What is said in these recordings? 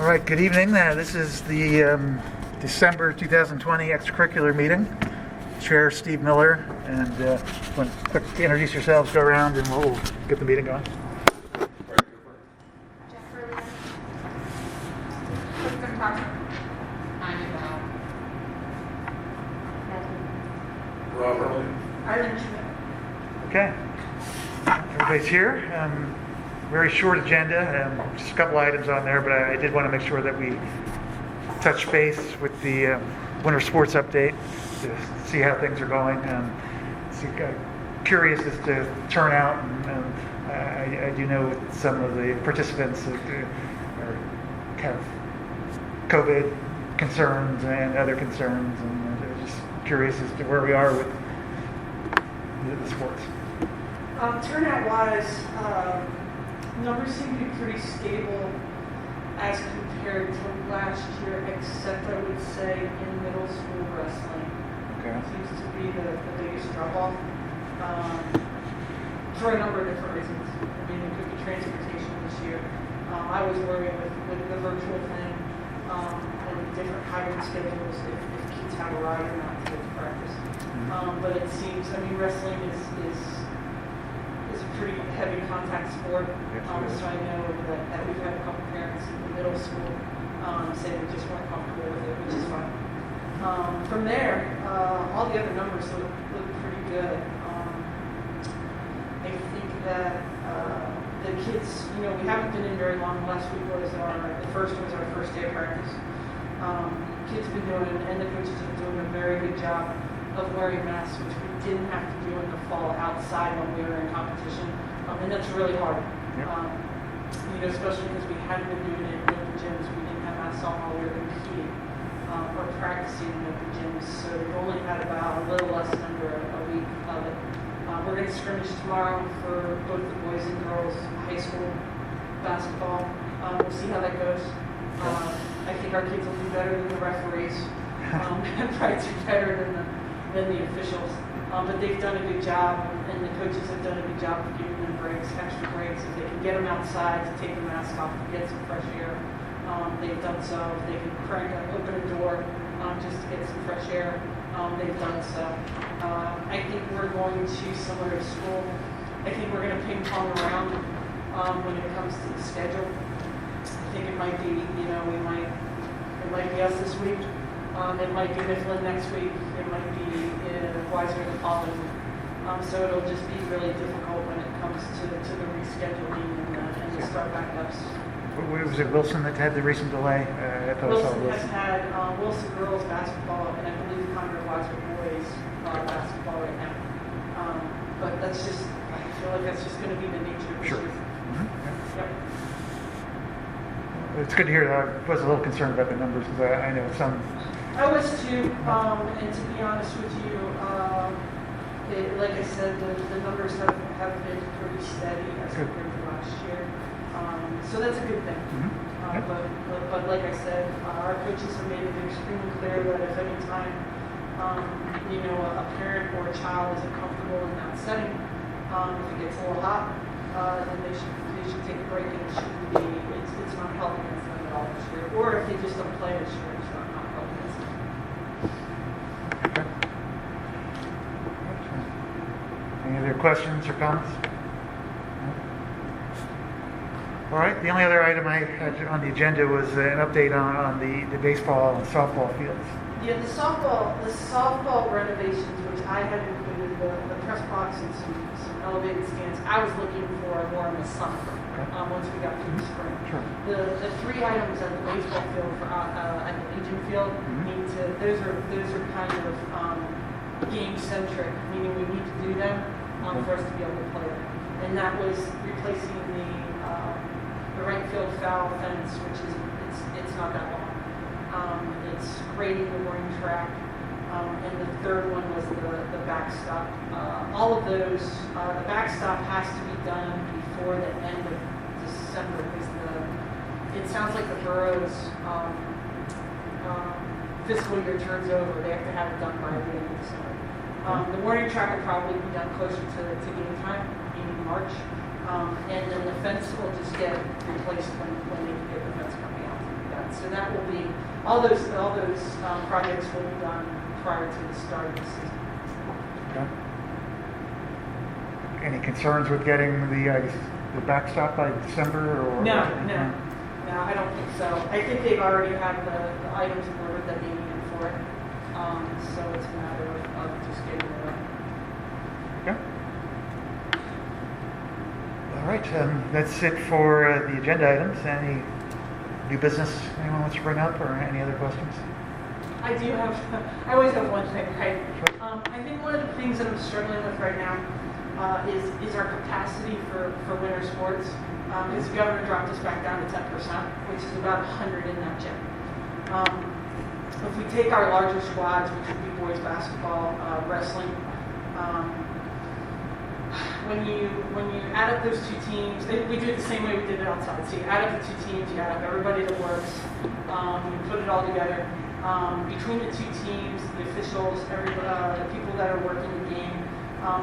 All right, good evening. This is the December 2020 extracurricular meeting. Chair Steve Miller, and want to quick introduce yourselves, go around, and we'll get the meeting going. Okay, everybody's here. Very short agenda, just a couple items on there, but I did want to make sure that we touch base with the winter sports update to see how things are going. Curious as to turnout, and I do know some of the participants have COVID concerns and other concerns, and I'm just curious as to where we are with the sports. Turnout-wise, numbers seem to be pretty stable as compared to last year, except I would say in middle school wrestling. Okay. Seems to be the biggest drop-off for a number of different reasons. I mean, it could be transportation this year. I was worried with the virtual thing and different hybrid schedules if kids have a ride or not to go to practice. But it seems, I mean, wrestling is a pretty heavy contact sport. So I know that we've had a couple parents in the middle school say they just weren't comfortable with it, which is fine. From there, all the other numbers look pretty good. I think that the kids, we haven't been in very long. Last week was the first day of practice. Kids have been doing, and the coaches have been doing a very good job of wearing masks, which we didn't have to do in the fall outside when we were in competition. And that's really hard. Yep. Especially because we hadn't been doing it in the gyms. We didn't have masks on while we were competing or practicing at the gyms. So we've only had about a little less than a week of it. We're going to scrimmage tomorrow for both the boys and girls high school basketball. We'll see how that goes. I think our kids will do better than the referees. And probably do better than the officials. But they've done a good job, and the coaches have done a good job of giving them breaks, extra breaks. If they can get them outside to take the mask off to get some fresh air, they've done so. If they can open a door just to get some fresh air, they've done so. I think we're going to, similar to school, I think we're going to ping pong around when it comes to the schedule. I think it might be, it might be us this week. It might be Mifflin next week. It might be Weiser the following week. So it'll just be really difficult when it comes to the rescheduling and the start backups. Was it Wilson that had the recent delay? I thought Wilson I saw has had Wilson girls basketball and I believe Conrad Weiser boys basketball right now. But I feel like that's just going to be the nature of the Sure. year. Mm-hmm. Yep. It's good to hear. I was a little concerned about the numbers because I know some. I was too, and to be honest with you, like I said, the numbers have been pretty steady as compared to last year. So that's a good thing. Mm-hmm. But like I said, our coaches have made it extremely clear that if any time, a parent or a child isn't comfortable in that setting, if it gets a little hot, then they should take a break, and it's not helping against them at all this year. Or if they just don't play this year, it's not helping against them. Okay. Any other questions or comments? All right. The only other item I had on the agenda was an update on the baseball and softball fields. Yeah, the softball renovations, which I had included the press box and some elevated stands. I was looking for more in the summer. Okay. Once we got through the spring. Sure. The three items at the baseball field at the Legion Field need to. Those are kind of game centric, meaning we need to do them for us to be able to play them. And that was replacing the right field foul fence, which is it's not that long. It's grading the warning track, and the third one was the backstop. All of those, the backstop has to be done before the end of December because it sounds like the borough's fiscal year turns over. They have to have it done by the end of December. The warning track will probably be done closer to game time, meaning March. And then the fence will just get replaced when they can get the fence coming out. that. So that will be, all those projects will be done prior to the start of the season. Okay. Any concerns with getting the backstop by December? Or No, I don't think so. I think they've already had the items ordered that they needed for it. So it's a matter of just getting it up. Okay. All right, that's it for the agenda items. Any new business anyone wants to bring up, or any other questions? I always have one thing, right? I think one of the things that I'm struggling with right now is our capacity for winter sports. Because the governor dropped us back down to 10%, which is about 100 in that gym. If we take our larger squads, which would be boys basketball, wrestling, when you add up those two teams, we do it the same way we did it outside. So you add up the two teams, you add up everybody that works, you put it all together. Between the two teams, the officials, the people that are working the game,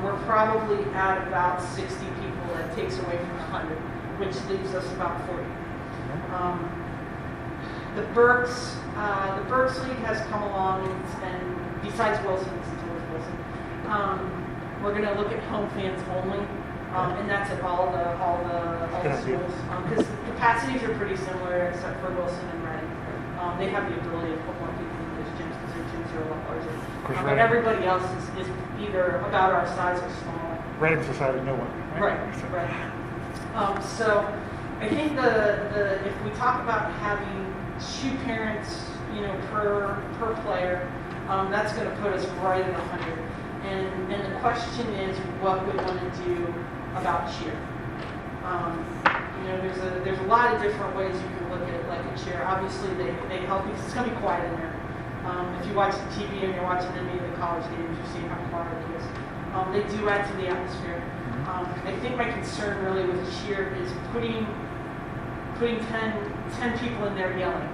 we're probably at about 60 people. That takes away from 100, which leaves us about 40. The Berks League has come along, and besides Wilson, this is George Wilson, we're going to look at home fans only, and that's at all the schools. Because capacities are pretty similar, except for Wilson and Reading. They have the ability to put more people in those gyms because their gyms are a lot larger. But everybody else is either about our size or smaller. Reading's decided no one. Right. So I think if we talk about having 2 parents, per player, that's going to put us right at 100. And the question is what we want to do about cheer. There's a lot of different ways you can look at it, like a cheer. Obviously, they help because it's going to be quiet in there. If you watch the TV and you're watching any of the college games, you see how quiet it is. They do add to the atmosphere. I think my concern really with cheer is putting 10 people in there yelling,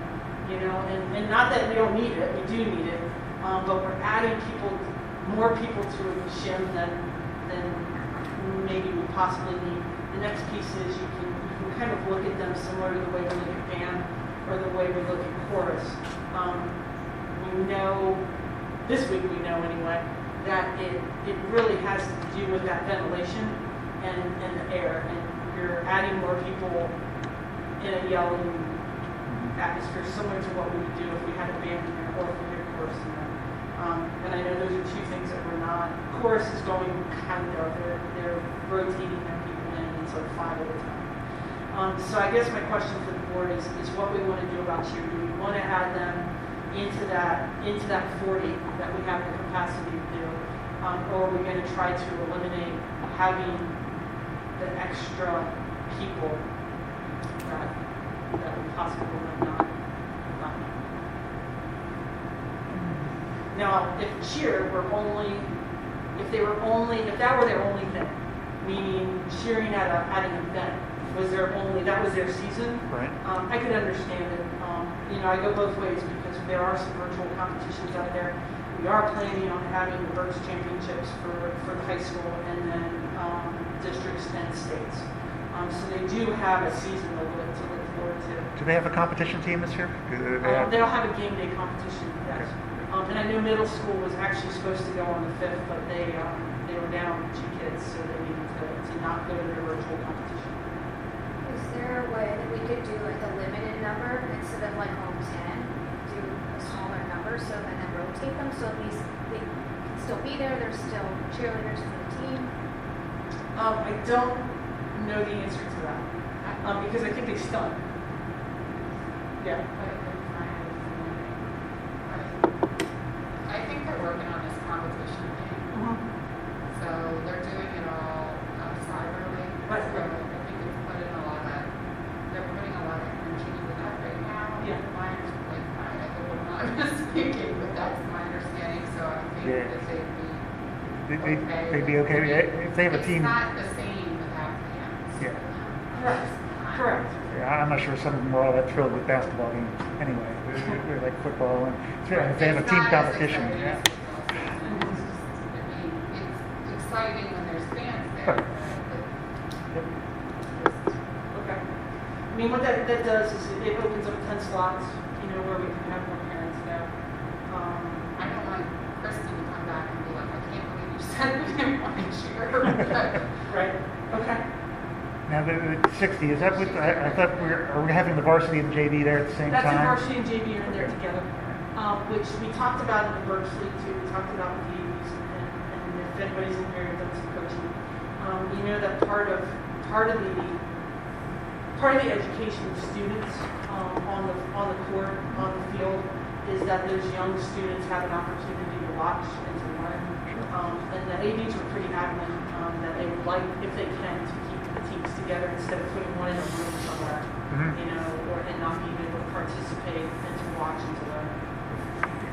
and not that we don't need it, we do need it, but we're adding more people to a gym than maybe we possibly need. The next piece is you can kind of look at them similar to the way we look at band or the way we look at chorus. We know, this week we know anyway, that it really has to do with that ventilation and the air. And you're adding more people in a yelling atmosphere, similar to what we would do if we had a band in there or if we had a chorus in there. And I know those are two things that we're not. Chorus is going kind of, they're rotating their people in, it's like 5 at a time. So I guess my question for the board is what we want to do about cheer. Do we want to add them into that 40 that we have the capacity to do? Or are we going to try to eliminate having the extra people that we possibly might not need? Now, if cheer were if that were their only thing, meaning cheering at an event that was their season, right? I could understand it. I go both ways because there are some virtual competitions out there. We are planning on having the Berks Championships for the high school and then districts and states. So they do have a season to look forward to. Do they have a competition team this year? They'll have a game day competition, yes. Okay. And I know middle school was actually supposed to go on the 5th, but they were down 2 kids, so they needed to not go to their virtual competition. Is there a way that we could do like a limited number instead of like home 10, do a smaller number and then rotate them so at least they can still be there, there's still cheerleaders for the team? I don't know the answer to that because I think they stun. Yeah. I think they're working on this competition thing. So they're doing it all cyberly. Right. So I think they're putting a lot of energy into that right now. Yeah. I hope I'm not misspeaking, but that's my understanding. So I think that they'd be okay. If they have a team. It's not the same without fans. Yeah. Correct. Yeah, I'm not sure some of them are all that thrilled with basketball games anyway. They're like football. And if they have a team competition. Yeah. It's exciting when there's fans there. Okay. mean, what that does is it opens up 10 slots, you know, where we can have more parents go. I don't want Kristen to come back and be like, I can't believe you said we didn't want to cheer. Right, okay. Now, the 60, is that what, I thought are we having the varsity and JV there at the same That's time? in varsity and JV are in there together, which we talked about in the Birch League too. We talked about the Davies, and if anybody's in here, done some coaching. You know that part of the education of students on the court, on the field, is that those young students have an opportunity to watch and to learn. And the ADs were pretty adamant that they would like, if they can, to keep the teams together instead of putting one in a room somewhere, you know, and not being able to participate and to watch and to learn.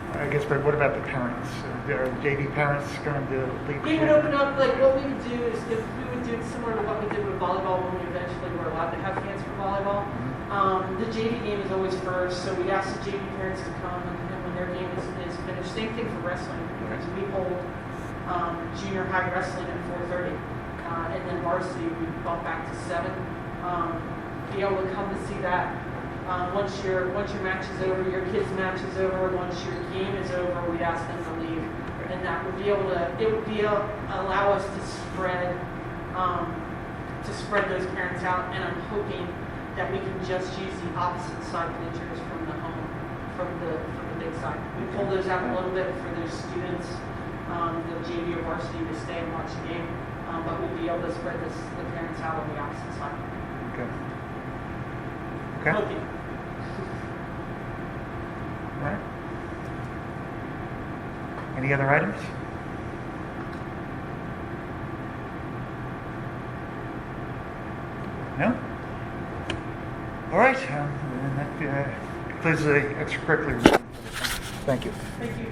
I guess, but what about the parents? Are JV parents going to leave? We would open up, like what we would do is if we would do similar to what we did with volleyball when we eventually were allowed to have fans for volleyball. The JV game is always first, so we ask the JV parents to come and when their game is finished. Same thing for wrestling, because we hold junior high wrestling at 4:30, and then varsity we bump back to 7. Be able to come to see that. Once your match is over, your kid's match is over. Once your game is over, we ask them to leave, and that would be allow us to spread those parents out. And I'm hoping that we can just use the opposite side bleachers from the big side. We pull those out a little bit for those students, the JV or varsity, to stay and watch the game, but we'll be able to spread the parents out on the opposite side. Okay. Hoping. All right. Any other items? No? All right. And that concludes the extracurricular. Thank you. Thank you.